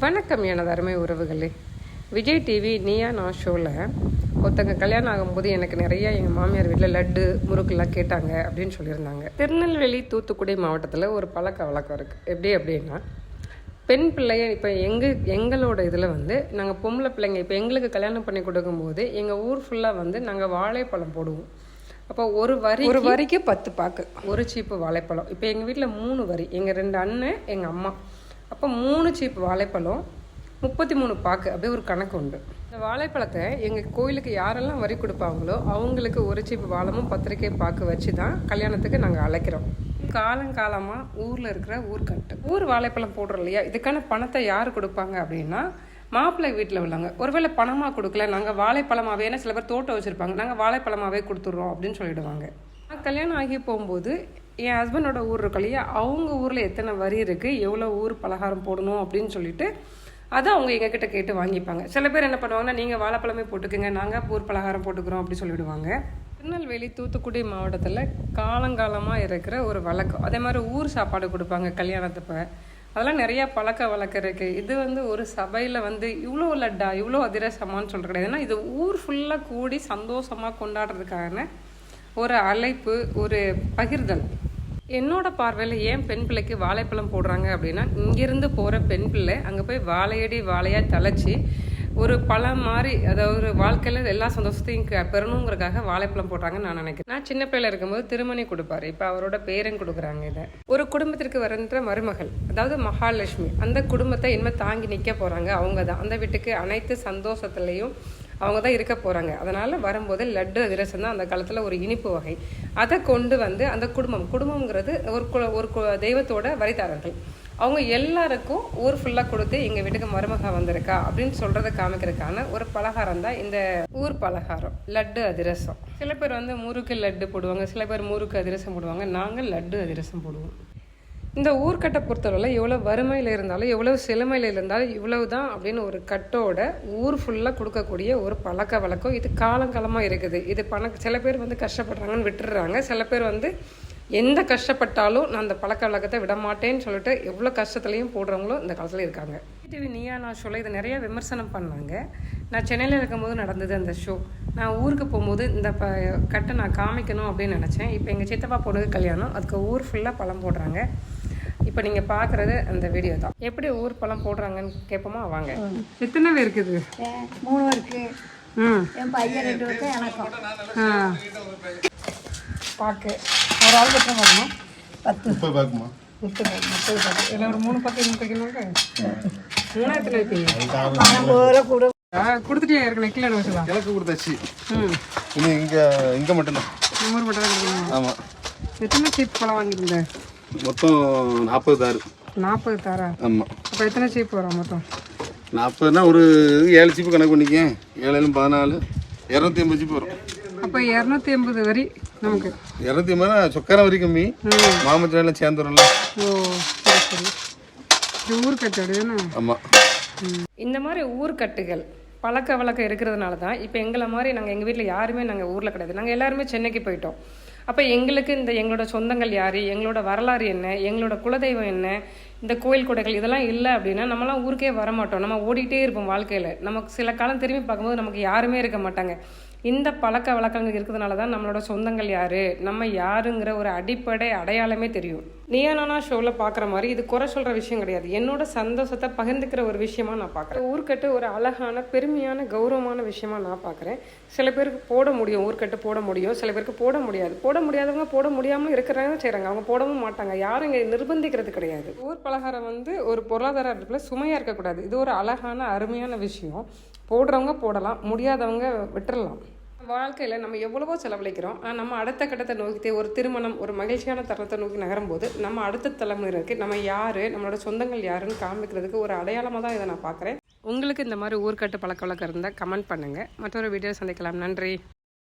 வணக்கம் எனது அருமை உறவுகளே. விஜய் டிவி நீயா நான் ஷோவில் ஒருத்தங்க கல்யாணம் ஆகும்போது எனக்கு நிறைய எங்கள் மாமியார் வீட்டில் லட்டு முறுக்கெல்லாம் கேட்டாங்க அப்படின்னு சொல்லியிருந்தாங்க. திருநெல்வேலி தூத்துக்குடி மாவட்டத்தில் ஒரு பழக்க வழக்கம் இருக்குது. எப்படி அப்படின்னா, பெண் பிள்ளைய இப்போ எங்களோட இதில் நாங்கள் பொம்பளை பிள்ளைங்க இப்போ எங்களுக்கு கல்யாணம் பண்ணி கொடுக்கும்போது எங்கள் ஊர் ஃபுல்லாக நாங்கள் வாழைப்பழம் போடுவோம். அப்போ ஒரு வரிக்கு 10 பாக்கு, ஒரு சீப்பு வாழைப்பழம். இப்போ எங்கள் வீட்டில் 3 வரி, எங்கள் 2 அண்ணன், எங்கள் அம்மா. அப்போ 3 சீப்பு வாழைப்பழம், 33 பாக்கு, அப்படியே ஒரு கணக்கு உண்டு. இந்த வாழைப்பழத்தை எங்கள் கோயிலுக்கு யாரெல்லாம் வரி கொடுப்பாங்களோ அவங்களுக்கு ஒரு சீப்பு வாழைமும் பத்திரிக்கை பாக்கு வச்சு தான் கல்யாணத்துக்கு நாங்கள் அழைக்கிறோம். காலங்காலமாக ஊரில் இருக்கிற ஊர்கட்டு ஊர் வாழைப்பழம் போடுறோம் இல்லையா, இதுக்கான பணத்தை யார் கொடுப்பாங்க அப்படின்னா மாப்பிள்ளை வீட்டில் உள்ளவங்க. ஒருவேளை பணமாக கொடுக்கல, நாங்கள் வாழைப்பழமாகவே, ஏன்னா சில பேர் தோட்டம் வச்சுருப்பாங்க, நாங்கள் வாழைப்பழமாகவே கொடுத்துட்றோம் அப்படின்னு சொல்லிடுவாங்க. கல்யாணம் ஆகி போகும்போது என் ஹஸ்பண்டோட ஊர் இருக்கு இல்லையா, அவங்க ஊரில் எத்தனை வரி இருக்குது, எவ்வளோ ஊர் பலகாரம் போடணும் அப்படின்னு சொல்லிட்டு அதை அவங்க எங்ககிட்ட கேட்டு வாங்கிப்பாங்க. சில பேர் என்ன பண்ணுவாங்கன்னா, நீங்கள் வாழைப்பழமே போட்டுக்குங்க, நாங்கள் ஊர் பலகாரம் போட்டுக்கிறோம் அப்படி சொல்லிவிடுவாங்க. திருநெல்வேலி தூத்துக்குடி மாவட்டத்தில் காலங்காலமாக இருக்கிற ஒரு வழக்கம். அதே மாதிரி ஊர் சாப்பாடு கொடுப்பாங்க கல்யாணத்தப்போ. அதெல்லாம் நிறையா பழக்க வழக்கம் இருக்குது. இது ஒரு சபையில் இவ்வளோ லட்டா, இவ்வளோ அதிரசமானு சொல்கிற கிடையாது. ஏன்னா இது ஊர் ஃபுல்லாக கூடி சந்தோஷமாக கொண்டாடுறதுக்கான ஒரு அழைப்பு, ஒரு பகிர்தல். என்னோட பார்வையில் ஏன் பெண் பிள்ளைக்கு வாழைப்பழம் போடுறாங்க அப்படின்னா, இங்கேருந்து போகிற பெண் பிள்ளை அங்கே போய் வாழையடி வாழையாக தலைச்சி ஒரு பழம் மாதிரி, அதாவது ஒரு வாழ்க்கையில் எல்லா சந்தோஷத்தையும் பெறணுங்கிறதுக்காக வாழைப்பழம் போடுறாங்கன்னு நான் நினைக்கிறேன். நான் சின்ன பிள்ளைல இருக்கும்போது திருமணி கொடுப்பாரு, இப்போ அவரோட பேரன் கொடுக்குறாங்க. இதை ஒரு குடும்பத்திற்கு வருகின்ற மருமகள், அதாவது மகாலட்சுமி, அந்த குடும்பத்தை இனிமேல் தாங்கி நிற்க போகிறாங்க. அவங்க தான் அந்த வீட்டுக்கு அனைத்து சந்தோஷத்துலேயும் அவங்க தான் இருக்க போகிறாங்க. அதனால் வரும்போது லட்டு அதிரசம் தான் அந்த காலத்தில் ஒரு இனிப்பு வகை. அதை கொண்டு அந்த குடும்பங்கிறது ஒரு தெய்வத்தோட வரிதாரர்கள். அவங்க எல்லாருக்கும் ஊர் ஃபுல்லாக கொடுத்து எங்கள் வீட்டுக்கு மருமகா வந்திருக்கா அப்படின்னு சொல்கிறத காமிக்கிறதுக்கான ஒரு பலகாரம் தான் இந்த ஊர் பலகாரம், லட்டு அதிரசம். சில பேர் முறுக்கு லட்டு போடுவாங்க, சில பேர் முறுக்கு அதிரசம் போடுவாங்க. நாங்கள் லட்டு அதிரசம் போடுவோம். இந்த ஊர்கட்டை பொறுத்தவரையில் எவ்வளோ வறுமையில் இருந்தாலும், எவ்வளோ செழுமையில் இருந்தாலும், இவ்வளவு தான் அப்படின்னு ஒரு கட்டோட ஊர் ஃபுல்லாக கொடுக்கக்கூடிய ஒரு பழக்க வழக்கம். இது காலங்காலமாக இருக்குது. இது சில பேர் கஷ்டப்படுறாங்கன்னு விட்டுடுறாங்க. சில பேர் எந்த கஷ்டப்பட்டாலும் நான் அந்த பழக்க வழக்கத்தை விட மாட்டேன்னு சொல்லிட்டு எவ்வளோ கஷ்டத்துலையும் போடுறவங்களும் இந்த காலத்தில் இருக்காங்க. டிவி நீயா நான் ஷோவில் இதை நிறையா விமர்சனம் பண்ணாங்க. நான் சென்னையில் இருக்கும்போது நடந்தது அந்த ஷோ. நான் ஊருக்கு போகும்போது இந்த கட்டை நான் காமிக்கணும் அப்படின்னு நினச்சேன். இப்போ எங்கள் சித்தப்பா பொண்ணுக்கு கல்யாணம், அதுக்கு ஊர் ஃபுல்லாக பழம் போடுறாங்க. இப்போ நீங்கள் பார்க்குறது அந்த வீடியோ தான். எப்படி ஊர் பழம் போடுறாங்கன்னு கேட்போமா வாங்க. எத்தனை பேர் இருக்குது? 3 இருக்குது. என் பையன் 2 பேருக்கு எனக்கும். பாக்கு ஒரு ஆள் எத்தனை பார்க்கணும்? 10 பாக்குமா? 30 பாக்கு. இதில் ஒரு 3 பாக்கு வைக்கணுங்க. 3 எத்தனை வைப்பீங்க? கொடுத்துட்டே இருக்கணும். கிலோ வச்சுக்கலாம். கிழக்கு கொடுத்தாச்சு. இனி இங்கே மட்டும்தான். ஊர் மட்டும் தான் கொடுக்கணும். ஆமாம். எத்தனை சீப் பழம் வாங்கியிருந்தேன்? மொத்தம் 40 தாரு. 40 தாரா? ஆமாம். அப்போ எத்தனை சீப் வரும் மொத்தம்? 40னா ஒரு 7 சீப்பு கணக்கு பண்ணிக்க. 7 14 250 சீப்பு வரும். அப்போ 280 வரி நமக்கு. 280 சொக்கார வரி கம்மி. மாமச்செல்லாம் சேர்ந்துடும்ல. ஓ சரி சரி. இது ஊர்கட்டு தானே? ஆமாம். இந்த மாதிரி ஊர்கட்டுகள் பழக்க வழக்கம் இருக்கிறதுனால தான் இப்போ எங்களை மாதிரி எங்கள் வீட்டில் யாருமே நாங்கள் ஊரில் கிடையாது. நாங்கள் எல்லாருமே சென்னைக்கு போயிட்டோம். அப்போ எங்களுக்கு எங்களோட சொந்தங்கள் யார், எங்களோட வரலாறு என்ன, எங்களோட குலதெய்வம் என்ன, இந்த கோயில் கொடைகள் இதெல்லாம் இல்லை அப்படின்னா நம்மலாம் ஊருக்கே வரமாட்டோம். நம்ம ஓடிட்டே இருப்போம் வாழ்க்கையில். நமக்கு சில காலம் திரும்பி பார்க்கும்போது நமக்கு யாருமே இருக்க மாட்டாங்க. இந்த பழக்க வழக்கங்கள் இருக்கிறதுனால தான் நம்மளோட சொந்தங்கள் யார், நம்ம யாருங்கிற ஒரு அடிப்படை அடையாளமே தெரியும். நீயா நானா ஷோவில் பார்க்குற மாதிரி இது குறை சொல்கிற விஷயம் கிடையாது. என்னோட சந்தோஷத்தை பகிர்ந்துக்கிற ஒரு விஷயமா நான் பார்க்குறேன். ஊர்கட்டு ஒரு அழகான பெருமையான கௌரவமான விஷயமா நான் பார்க்குறேன். சில பேருக்கு போட முடியும், ஊர்கட்டு போட முடியும், சில பேருக்கு போட முடியாது. போட முடியாதவங்க போட முடியாமல் இருக்கிறாங்க செய்கிறாங்க. அவங்க போடவும் மாட்டாங்க. யாரும் இங்கே நிர்பந்திக்கிறது கிடையாது. ஊர் பலகாரம் ஒரு பொருளாதார இடத்துல சுமையாக இருக்கக்கூடாது. இது ஒரு அழகான அருமையான விஷயம். போடுறவங்க போடலாம், முடியாதவங்க விட்டுறலாம். வாழ்க்கையில் நம்ம எவ்வளவோ செலவழிக்கிறோம். நம்ம அடுத்த கட்டத்தை நோக்கி, ஒரு திருமணம், ஒரு மகிழ்ச்சியான தருணத்தை நோக்கி நகரும்போது நம்ம அடுத்த தலைமுறைக்கு நம்ம யார், நம்மளோட சொந்தங்கள் யாருன்னு காமிக்கிறதுக்கு ஒரு அடையாளமாக தான் இதை நான் பார்க்குறேன். உங்களுக்கு இந்த மாதிரி ஊர்கட்டு பழக்க வழக்கம் இருந்தால் கமெண்ட் பண்ணுங்கள். மற்றொரு வீடியோ சந்திக்கலாம். நன்றி.